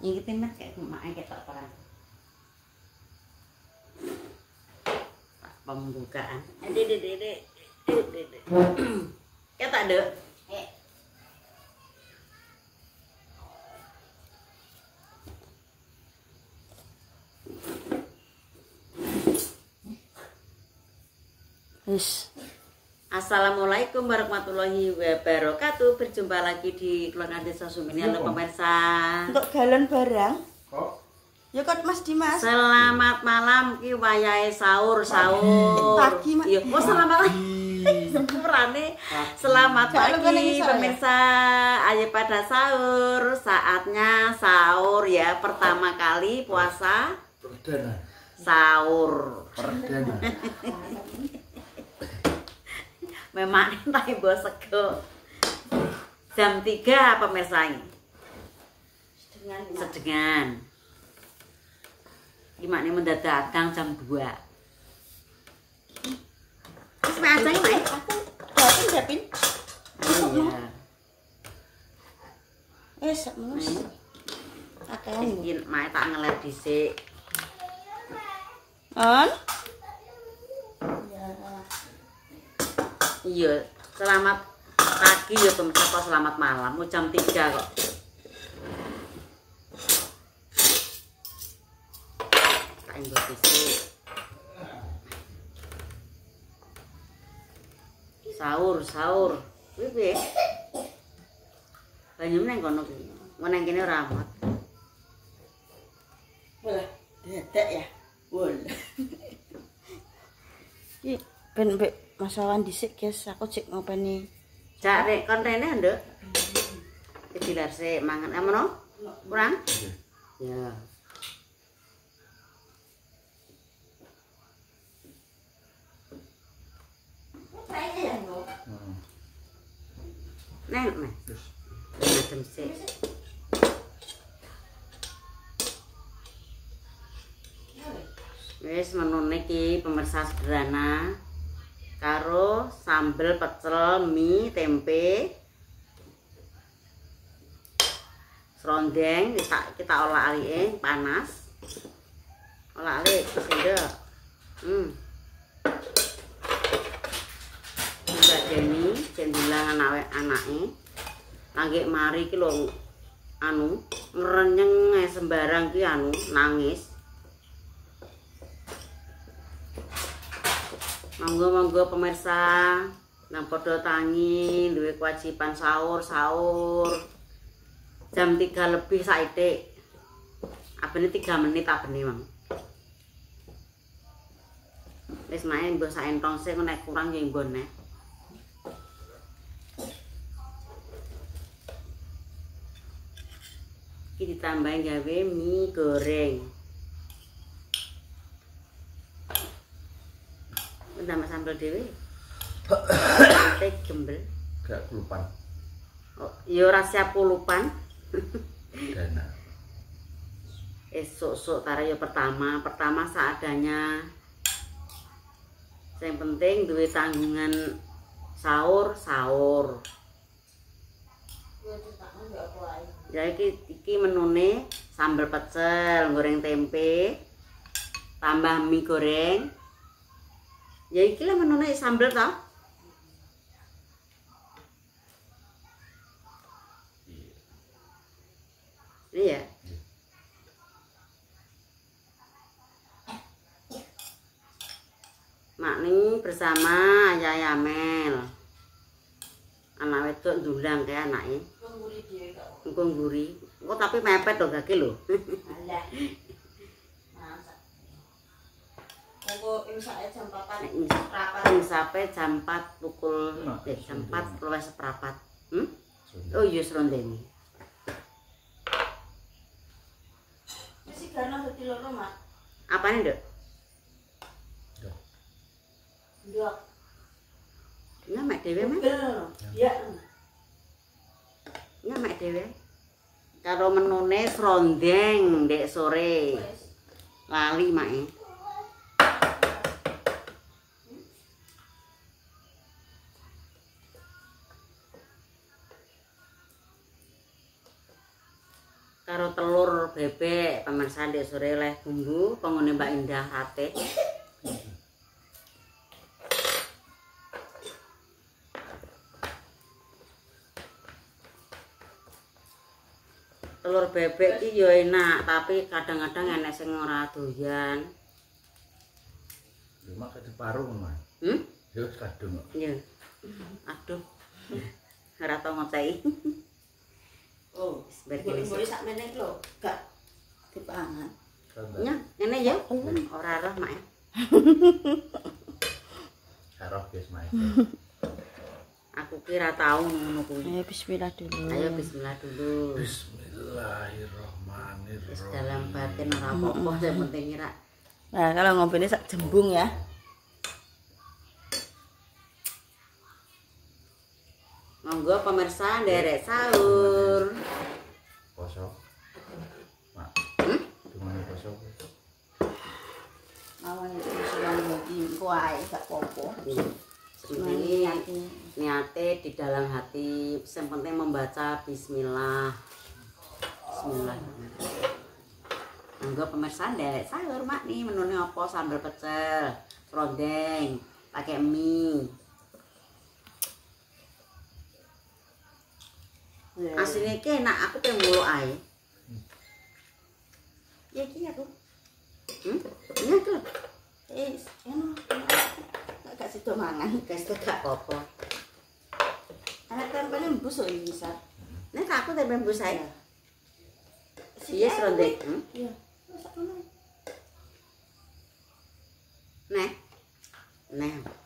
Ingetin mas kayak emaknya kayak tak perang. Pembukaan. Dek. Ya tak ada. Assalamualaikum warahmatullahi wabarakatuh. Berjumpa lagi di Keluarga Desa Sumini. Halo pemirsa. Untuk galon barang. Kok? Ya kok Mas Dimas. Selamat malam ki wayahe sahur. Pagi, Mas. Iya, oh selamat sepurane. Selamat pagi pemirsa. Ayo pada sahur. Saatnya sahur ya. Pertama kali puasa. Perdana. Sahur. Perdana. Memang tak bos sego. Jam 3 pemirsa ini. Sedengan. Gimana mendadakan jam 2. Terus main aja ini. Aku dapin. Iya. Sak mus. Akan Iki mae tak ngeler dhisik. On. Iya, selamat pagi ya pemirsa, selamat malam. Mau jam 3 kok. Tak inggo dhisik. Sahur. Kuwi piye? Banyu nang kono kuwi. Mau nang kene ora amat. Boleh. Dedek ya. Boleh. Iki ben mbek masalah dhisik guys, aku cek ngopeni. Jak rek kon rene nduk. Dilar sik mangan amono? Kurang? Ya. Nek, Mas. Macam sik. Wis menune iki pemirsa sederhana karo sambel pecel, mie, tempe, serondeng kita olah alike panas. Olah alik sendok. Mbak Deni cendilang anake. Lagi mari ki lho ngrenyeng sembarang ki nangis. Monggo pemirsa nang padha tangi duwe kewajiban sahur. Jam 3 lebih saithik. Abene 3 menit abene, Mang. Wis main mbok sak entong sing nek kurang ya mbon nek. Iki ditambahin gawe mie goreng. Tambah sambal dhewe. Teh gembel. Gak kulupan. Oh, ya ora siap kulupan. Dana. Esok tara ya pertama seadanya. Yang penting duwe tanggungan sahur. Ya iki menune sambal pecel, goreng tempe, tambah mie goreng. Ya iki lah menune sambel ta. Iya. Mak ning bersama Ayah Amel. Anak wedok ndulang kae anake. Ngguri dhewe kok. Engko ngguri. Engko tapi mepet to gage lho. Alah. Monggo insake jam 4 Sampai jam 4 pukul jam 4 luwih seprapat. Oh iya serondeng. Wis garno dadi loro, Mak. Apane, Nduk? Ndok. Nyamek dhewe, Mas. Ya. Nyamek dhewe. Karo menune serondeng ndek sore. Lali make. karo telur bebek, pemirsa ndek sore oleh bumbu pengone Mbak Indah sate. Telur bebek ki yo enak, tapi kadang-kadang enek sing ora doyan. Yo mak diparu ngono. Yo kadung kok. Iya. Aduh. Ora tau ngocei. Oh, boleh sak meneh lho, gak dipangan. Nya, ngene ya. Ora roh mak. Karo wis mak. Aku kira tahu ngono kuwi. Ayo bismillah dulu. Ayo bismillah dulu. Bismillahirrahmanirrahim. Dalam batin ora apa-apa, yang penting kira. Nah, kalau ngombene sak jembung ya. Monggo pemirsa nderek sahur. Poso. Mak. Gimana poso? Awan iki suwan lagi kuai gak apa-apa. Sebenarnya niate di dalam hati, yang penting membaca bismillah. Bismillah. Monggo pemirsa nderek sahur mak nih menune apa sambal pecel, serondeng, pakai mie. Asline ki enak aku pengen mulu ae. Ya iki aku. Iya tuh. Enak. Gak sido mangan. Guys, gak apa-apa. Anak tempene embus kok iki bisa. Nek aku tempe mbus ae. Si Iya serondeng. Iya. Masak ngono. Neh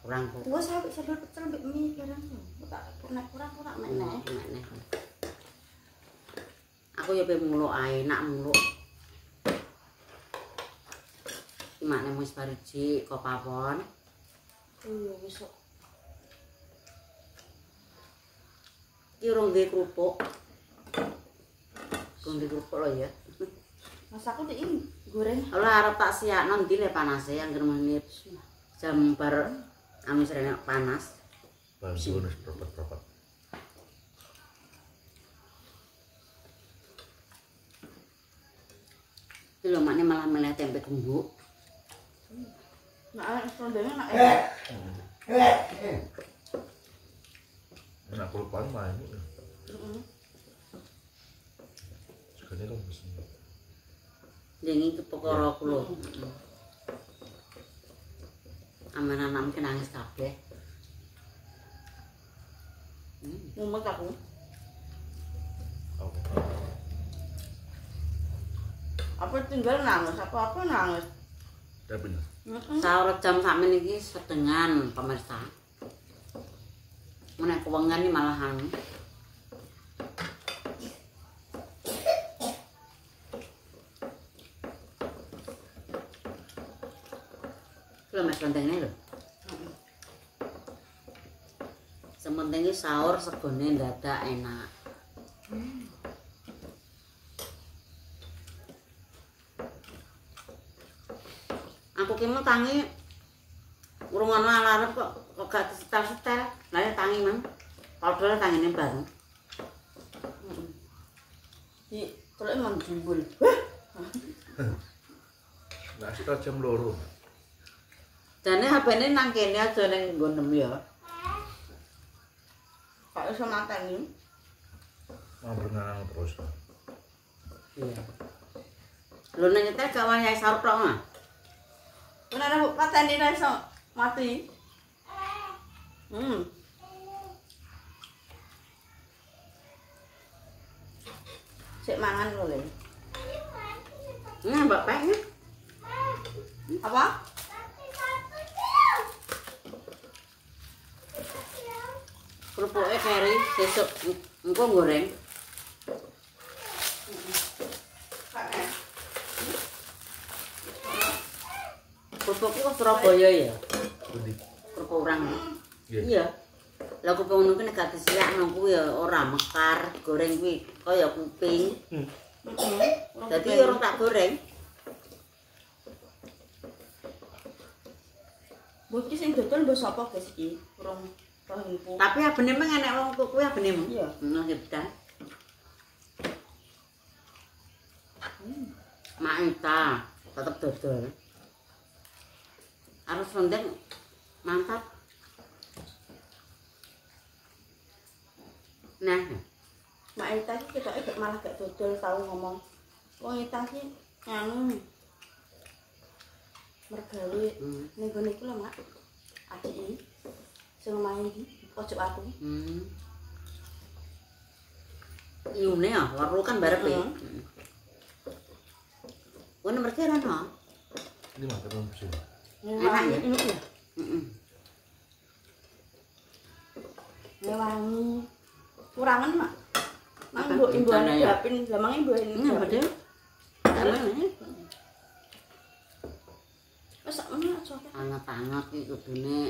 kurang kok. Gua sampe sambal pecel mbek mie barang. Tak kurang meneh. Neh. Aku ya pengen mulu ae, nak mulu. Gimana wis bariji kok pawon. Iya wis kok. Ki urung nggih kerupuk. Kurang kerupuk lho ya. Masakku nek ini goreng. Ora arep tak siakno ndi le panase anggere menit jam bar anu srene panas. Bangsu wis propet-propet. Iki lho makne malah meleh tempe gembuk. Nah, serondengnya enak. Enak kelupaan mah ini. Segane kan wis. Dengi ke perkara kula. Aman-aman ki nangis kabeh. Mumet aku. Apa tinggal nangis? Apa nangis? Ya bener. Sahur jam sakmen iki sedengan pemirsa. Menek kewengan iki malahan. Lho mas lontengnya lho. Sementing sahur segone dadak enak. Aku ki mau tangi ngrungono alarm kok gak disetel-setel. Lah ya tangi mang. Padahal tangine bareng. Di kalau emang jebul. Nah, sekitar jam 2. Jane HP-ne nang kene aja ning nggonem ya. Pak iso mateni. Mau berenang terus. Iya. Lho nek nyetel gak wayahe sahur tok mah. Benar Bu pateni ra iso mati. Sik mangan lho le. Nah, Mbak Pak ya. Apa? Kerupuknya keri, sesuk engko goreng. Kerupuknya kok Surabaya ya? Budi. Kerupuk urang. Iya. Iya. Lah kerupuk ngono kuwi nek gak disiakno kuwi ya ora mekar, goreng kuwi kaya kuping. Dadi ya ora tak goreng. Bu iki sing dodol mbok sapa guys iki? Urung roh info. Tapi abene meng enek wong tuku kuwi abene meng. Iya. Nah, hebat. Mak Ita tetep dodol. Harus serondeng mantap. Nah, Mak Ita iki ketoke malah gak dodol tau ngomong. Wong Ita iki nganu mergawe ning gone iku lho, Mak. Adik iki sing main iki pojok aku. Iune ya, warung kan barep ya. Ono mergi ora no? Ini mah terus sih. Enak ya? Ini ya. Heeh. Ngewangi kurangan, Mak. Mang Apa? mbok imbuhan Bercanda ya? dapin, lah mang imbuhan ini. Ini apa dia? Wes sak meneh aja. Anget-anget iki kudune.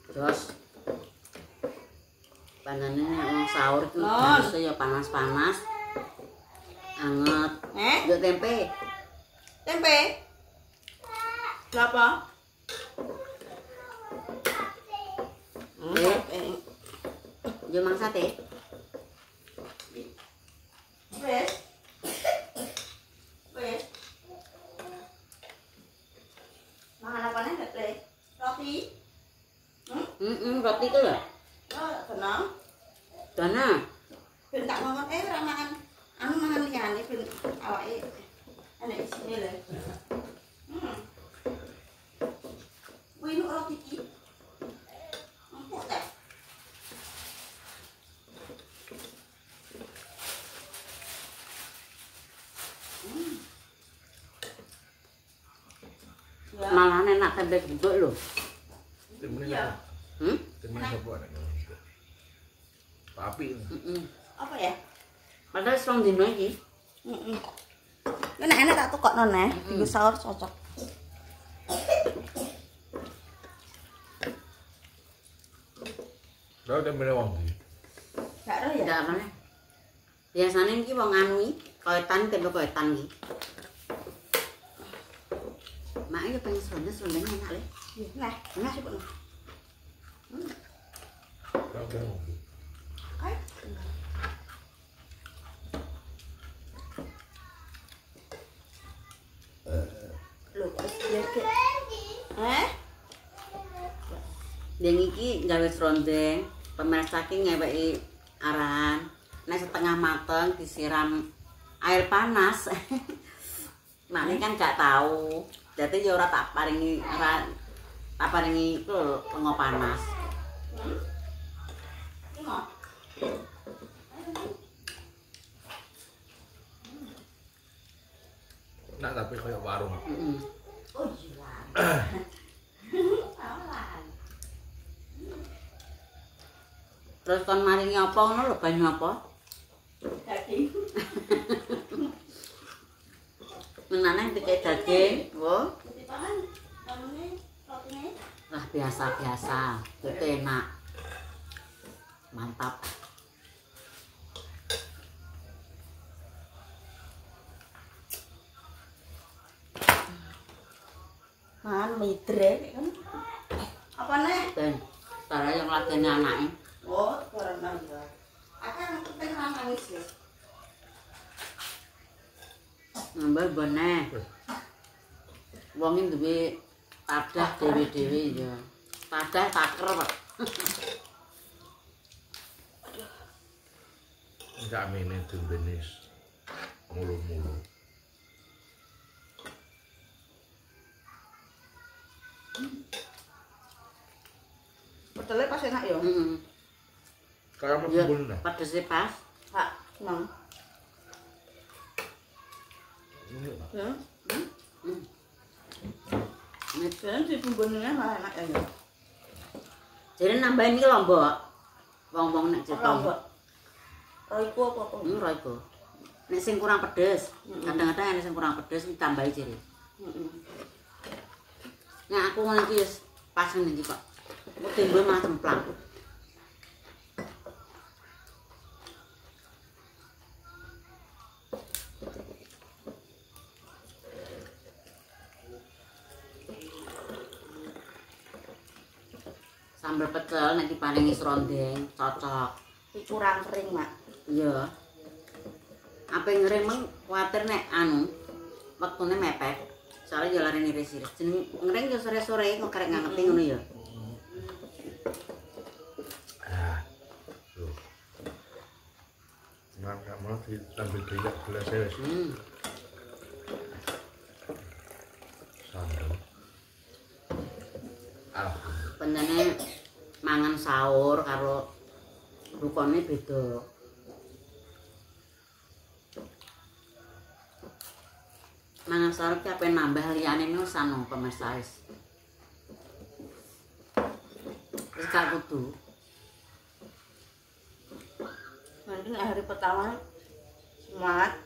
Terus panane wong sahur iki biasa ya panas-panas. Anget. Yo tempe. Tempe. Berapa? Yo mang sate. Wes. Wes. Mangan apa nih, Le? Roti? Roti ku lho. Oh, tenang. Dana. Ben tak ngomong ora mangan. Anu mangan liyane ben awake enek isine lho. Kuwi nu roti iki. Empuk ta? Malah enak tempe gembok lho. Temene Iya. apa? Temene apa anaknya? Papi. Apa ya? Padahal selong dino iki. Heeh. Enak-enak tak tukokno neh, dienggo sahur cocok. Lah temene wong iki. Gak ero ya? Ndak apa nih. Biasane iki wong anu iki, koetan tempe koetan iki. Mak yo pengen serondeng enak le. Nah, nah coba. Lah kan wong iki. Ayo. Loh, wis biasa. Deng iki gawe serondeng, pemeres saking ngeweki arahan. Nek setengah mateng disiram air panas. Makne kan gak tahu. Dadi ya ora tak paringi iku lenga panas. Nak tapi koyo warung. Oh iya. Awan. Terus kon maringi apa ngono lho, banyu apa? Daging. Menane dikek daging, wo. Dipangan namanya rotine. Lah biasa-biasa, itu enak. Mantap. Man midre kan. Apa nih? Dan cara yang latihan anaknya. Oh, karena ya. Akan pengen nangis ya. Nambah boneh. Wong iki duwe tadah dewe-dewe ya. Tadah taker, Pak. Enggak mene dembenis. Mulu-mulu. Betul pas enak ya. Heeh. Kayak Ya, mebul nah. pedese pas. Pak, Mang. Ini Ya. Nek Jadi di bumbunnya malah enak ya. jare nambahin iki lombok. Wong-wong nek Apa cetok. mbak? Royku apa? Ora iku. Nek sing kurang pedes, kadang-kadang ana sing kurang pedes ditambahi jare. Nek aku ngono iki wis pas ngene iki kok. Kok timbul malah cemplang. Sambal pecel nek diparingi serondeng cocok. Kurang kering, Mak. Iya. Mak pengen ngereng kuatir nek anu wektune mepet. Soalnya ya lari iris-iris. Jeneng ngereng ya sore-sore kok karek ngangeti ngono ya. Tuh. Nggak mau diambil banyak gelas ya wis. Sambel. Alhamdulillah. Pancene mangan sahur karo rukone beda. Mangan sahur ki ape nambah liyane nusan pemirsa wis. Wis gak kudu. Nanti hari pertama semangat,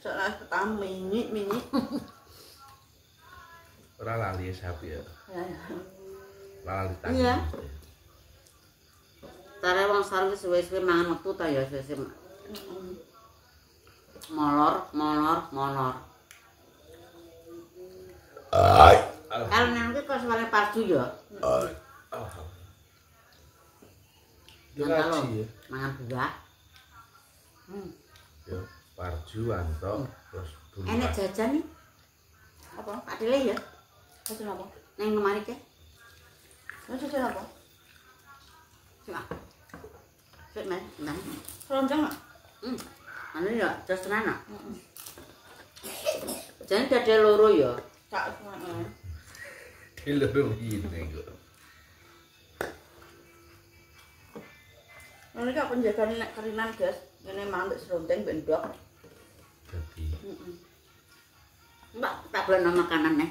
setelah pertama mini. Ora lali sapi ya. Ya. Lali tangan. Iya. Tare wong sahur ki suwe-suwe mangan wektu ta ya suwe-suwe. Molor. Kalau nang ki kok suwane parju ya. Alhamdulillah. Mangan Ya. mangan buah. Ya, parjuan toh, terus dulu. Enek jajan nih. Apa? Pak Dile ya. Jajan apa? Neng lemari ke. Jajan apa? Coba. Sik men, ndang. Keroncong nggak? Anu ya, terus tenan. Jangan dade loro ya. Tak semua. Dilurung ini kok. Nanti kak penjagaan nek kerinan guys, ini mandek seronteng bendok. Jadi Mbak, tak boleh nama makanan nih.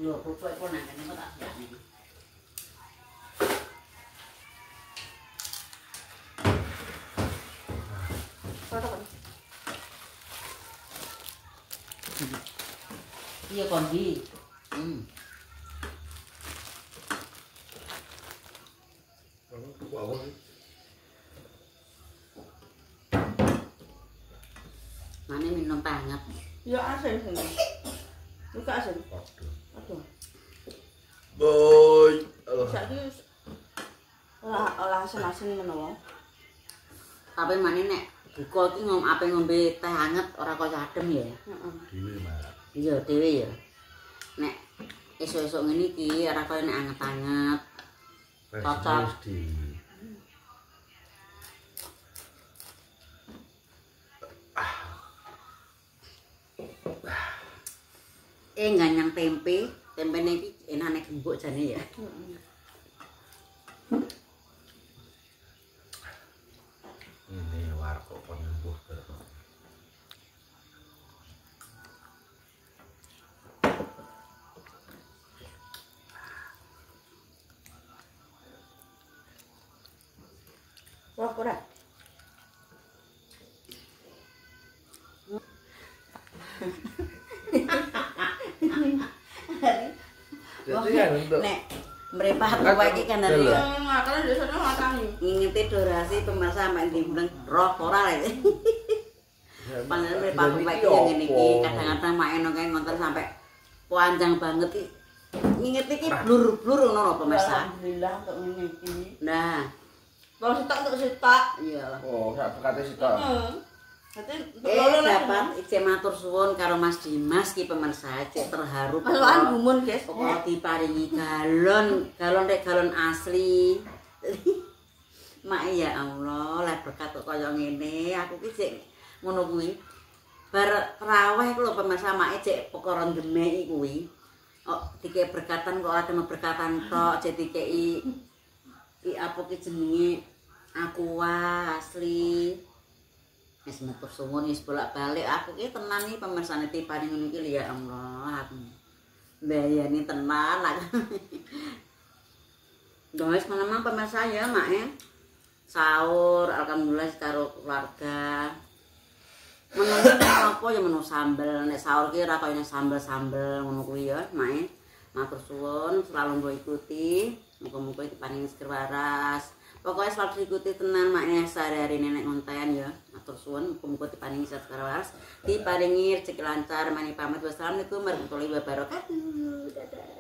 Loh, pupuk pun nang kene kok tak berani. Iya kondi. wow. Mana minum banget. Ya asin sini. Buka asin. Waduh. Aduh. Boy. Saiki olah asin-asin menawa. Tapi mana nek buka iki ape ngombe teh hangat ora kaya adem ya. Heeh. Dewi mah. Iya dhewe ya. Nek esuk-esuk ngene iki ora kaya nek anget-anget. Cocok. Ganyang tempe, tempene iki enake gembuk jane ya. Ini warkop penyembuh terus. Wah, ora. Jadi kan untuk Nek mrepah kowe iki kan dari Makane di sana makani. ngingeti durasi pemirsa sampai dimbleng roh ora lek. Panjenengan mrepah kowe iki ngene iki kadang-kadang mak eno kae ngonten sampai panjang banget iki. Ngingeti iki blur-blur ngono pemirsa. Alhamdulillah untuk ngene iki. Nah, Kalau sitak untuk sitak. iya. oh, sak bekate sitok. Berarti Dapat ijek matur suwun karo Mas Dimas ki pemirsa, cek terharu Maluan gumun, guys. pokoknya diparingi galon rek galon asli. Mak ya Allah, lek berkat kok kaya ngene, aku ki cek ngono kuwi. Bar traweh ku lho pemirsa mak cek perkara demek kuwi. Oh, dikek berkatan kok ora kena berkatan tok, cek dikeki apa ki jenenge aqua asli. Wis matur suwun wis bolak-balik aku ki tenan iki pemirsane tipane ngono iki ya Allah. Aku mbayani tenan aku. Guys, memang pemirsa ya mak ya. Sahur alhamdulillah karo keluarga. Menu apa ya menu sambel. Nek sahur ki ora kaya sambel-sambel ngono kuwi ya, mak ya. Matur suwun selalu mbok ikuti. Muga-muga iki paling seger waras. Pokoknya selalu diikuti tenan maknya sehari-hari nenek ngonten ya. Matur suwun muga-muga diparingi sehat waras, diparingi rezeki lancar, mani pamit. Wassalamualaikum warahmatullahi wabarakatuh. Dadah.